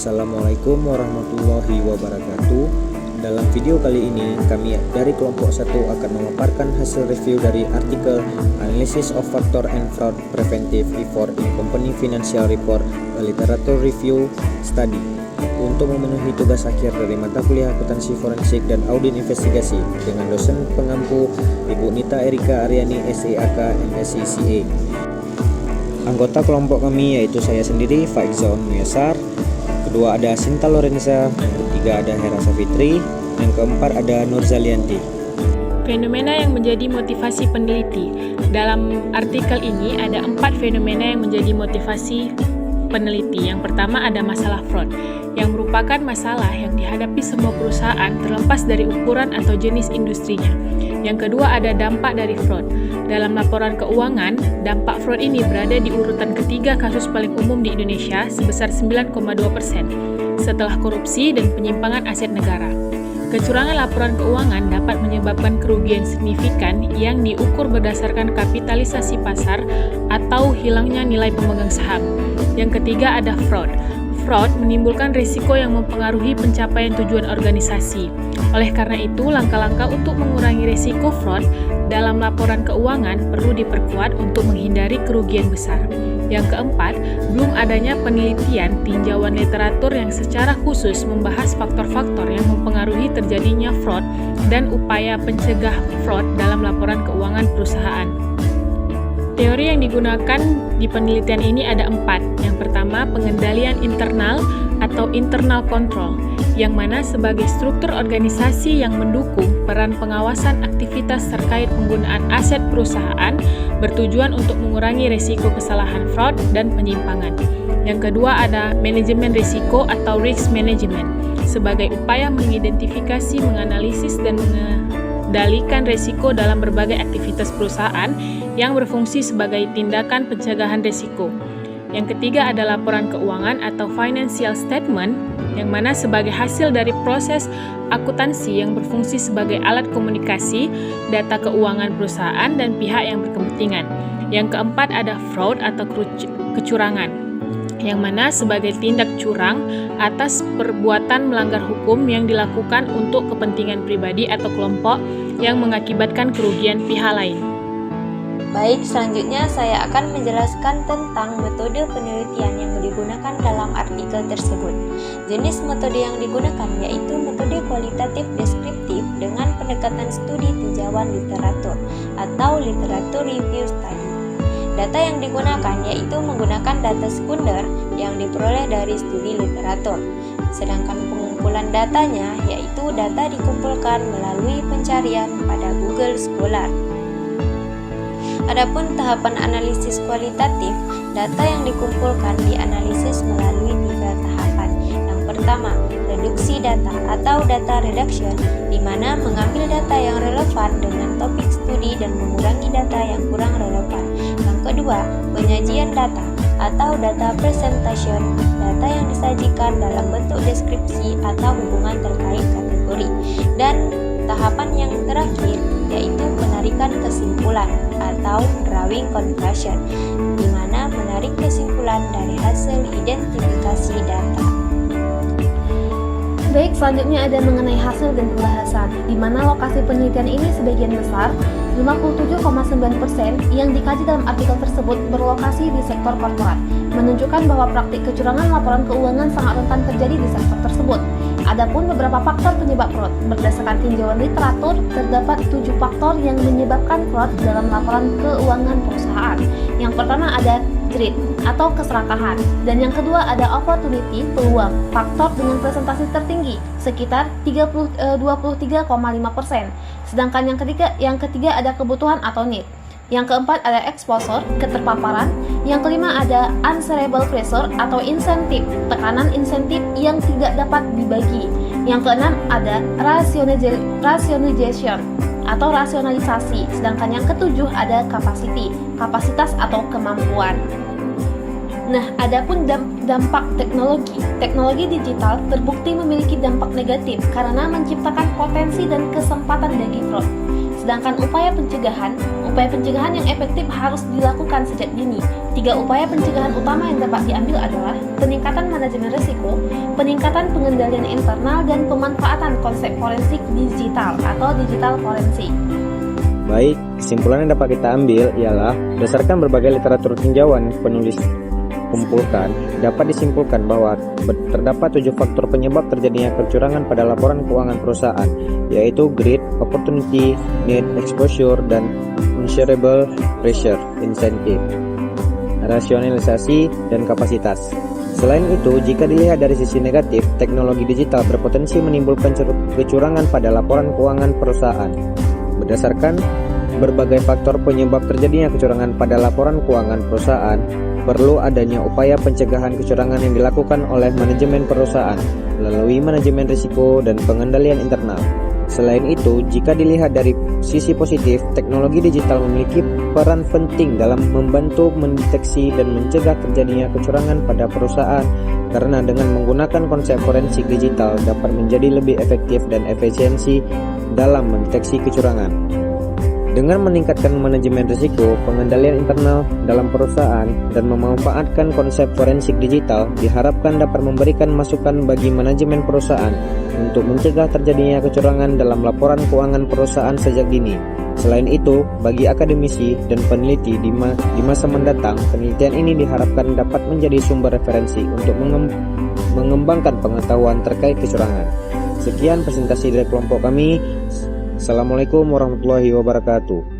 Assalamualaikum warahmatullahi wabarakatuh. Dalam video kali ini, kami dari kelompok 1 akan memaparkan hasil review dari artikel Analysis of Factor and Fraud Preventive Effort in Company Financial Report, a Literature Review Study, untuk memenuhi tugas akhir dari mata kuliah akuntansi forensik dan audit investigasi dengan dosen pengampu Ibu Nita Erika Aryani SEAK MSc CA. Anggota kelompok kami yaitu saya sendiri, Faizon Muyasar, kedua ada Sinta Lorenza, yang ketiga ada Hera Safitri, yang keempat ada Nur Zalianti. Fenomena yang menjadi motivasi peneliti. Dalam artikel ini ada 4 fenomena yang menjadi motivasi peneliti. Yang pertama ada masalah fraud, yang merupakan masalah yang dihadapi semua perusahaan terlepas dari ukuran atau jenis industrinya. Yang kedua ada dampak dari fraud. Dalam laporan keuangan, dampak fraud ini berada di urutan ketiga kasus paling umum di Indonesia sebesar 9,2% setelah korupsi dan penyimpangan aset negara. Kecurangan laporan keuangan dapat menyebabkan kerugian signifikan yang diukur berdasarkan kapitalisasi pasar atau hilangnya nilai pemegang saham. Yang ketiga ada fraud. Fraud menimbulkan risiko yang mempengaruhi pencapaian tujuan organisasi. Oleh karena itu, langkah-langkah untuk mengurangi risiko fraud dalam laporan keuangan perlu diperkuat untuk menghindari kerugian besar. Yang keempat, belum adanya penelitian tinjauan literatur yang secara khusus membahas faktor-faktor yang mempengaruhi terjadinya fraud dan upaya pencegah fraud dalam laporan keuangan perusahaan. Teori yang digunakan di penelitian ini ada 4. Yang pertama, pengendalian internal atau internal control, yang mana sebagai struktur organisasi yang mendukung peran pengawasan aktivitas terkait penggunaan aset perusahaan bertujuan untuk mengurangi risiko kesalahan fraud dan penyimpangan. Yang kedua ada manajemen risiko atau risk management, sebagai upaya mengidentifikasi, menganalisis, dan mengendalikan risiko dalam berbagai aktivitas perusahaan yang berfungsi sebagai tindakan pencegahan risiko. Yang ketiga ada laporan keuangan atau financial statement, yang mana sebagai hasil dari proses akuntansi yang berfungsi sebagai alat komunikasi data keuangan perusahaan dan pihak yang berkepentingan. Yang keempat ada fraud atau kecurangan, yang mana sebagai tindak curang atas perbuatan melanggar hukum yang dilakukan untuk kepentingan pribadi atau kelompok yang mengakibatkan kerugian pihak lain. Baik, selanjutnya saya akan menjelaskan tentang metode penelitian yang digunakan dalam artikel tersebut. Jenis metode yang digunakan yaitu metode kualitatif deskriptif dengan pendekatan studi tinjauan literatur atau literature review study. Data yang digunakan yaitu menggunakan data sekunder yang diperoleh dari studi literatur. Sedangkan pengumpulan datanya yaitu data dikumpulkan melalui pencarian pada Google Scholar. Adapun tahapan analisis kualitatif, data yang dikumpulkan dianalisis melalui 3 tahapan. Yang pertama, reduksi data atau data reduction, di mana mengambil data yang relevan dengan topik studi dan mengurangi data yang kurang relevan. Yang kedua, penyajian data atau data presentation, data yang disajikan dalam bentuk deskripsi atau hubungan terkait kategori. Dan tahapan yang terakhir yaitu penarikan kesimpulan atau drawing conclusion, di mana menarik kesimpulan dari hasil identifikasi data. Baik, selanjutnya ada mengenai hasil dan pembahasan, di mana lokasi penelitian ini sebagian besar, 57,9% yang dikaji dalam artikel tersebut berlokasi di sektor korporat, menunjukkan bahwa praktik kecurangan laporan keuangan sangat rentan terjadi di sektor tersebut. Adapun beberapa faktor penyebab fraud, berdasarkan tinjauan literatur, terdapat 7 faktor yang menyebabkan fraud dalam laporan keuangan perusahaan. Yang pertama ada greed atau keserakahan, dan yang kedua ada opportunity, peluang, faktor dengan presentasi tertinggi sekitar 23,5%. Sedangkan yang ketiga ada kebutuhan atau need. Yang keempat ada exposure, keterpaparan. Yang kelima ada unshareable pressure atau insentif, tekanan insentif yang tidak dapat dibagi. Yang keenam ada rationalization atau rasionalisasi. Sedangkan yang ketujuh ada capacity, kapasitas atau kemampuan. Nah, adapun dampak teknologi. Teknologi digital terbukti memiliki dampak negatif karena menciptakan potensi dan kesempatan bagi fraud. Sedangkan upaya pencegahan yang efektif harus dilakukan sejak dini. 3 upaya pencegahan utama yang dapat diambil adalah peningkatan manajemen risiko, peningkatan pengendalian internal, dan pemanfaatan konsep forensik digital atau digital forensik. Baik, kesimpulan yang dapat kita ambil ialah berdasarkan berbagai literatur tinjauan penulis kumpulkan, dapat disimpulkan bahwa terdapat 7 faktor penyebab terjadinya kecurangan pada laporan keuangan perusahaan, yaitu greed, opportunity, need, exposure, dan measurable pressure, incentive, rasionalisasi, dan kapasitas. Selain itu, jika dilihat dari sisi negatif, teknologi digital berpotensi menimbulkan kecurangan pada laporan keuangan perusahaan. Berdasarkan berbagai faktor penyebab terjadinya kecurangan pada laporan keuangan perusahaan, perlu adanya upaya pencegahan kecurangan yang dilakukan oleh manajemen perusahaan melalui manajemen risiko dan pengendalian internal. Selain itu, jika dilihat dari sisi positif, teknologi digital memiliki peran penting dalam membantu mendeteksi dan mencegah terjadinya kecurangan pada perusahaan karena dengan menggunakan konsep forensik digital dapat menjadi lebih efektif dan efisiensi dalam mendeteksi kecurangan. Dengan meningkatkan manajemen risiko, pengendalian internal dalam perusahaan, dan memanfaatkan konsep forensik digital, diharapkan dapat memberikan masukan bagi manajemen perusahaan untuk mencegah terjadinya kecurangan dalam laporan keuangan perusahaan sejak dini. Selain itu, bagi akademisi dan peneliti di masa mendatang, penelitian ini diharapkan dapat menjadi sumber referensi untuk mengembangkan pengetahuan terkait kecurangan. Sekian presentasi dari kelompok kami. Assalamualaikum warahmatullahi wabarakatuh.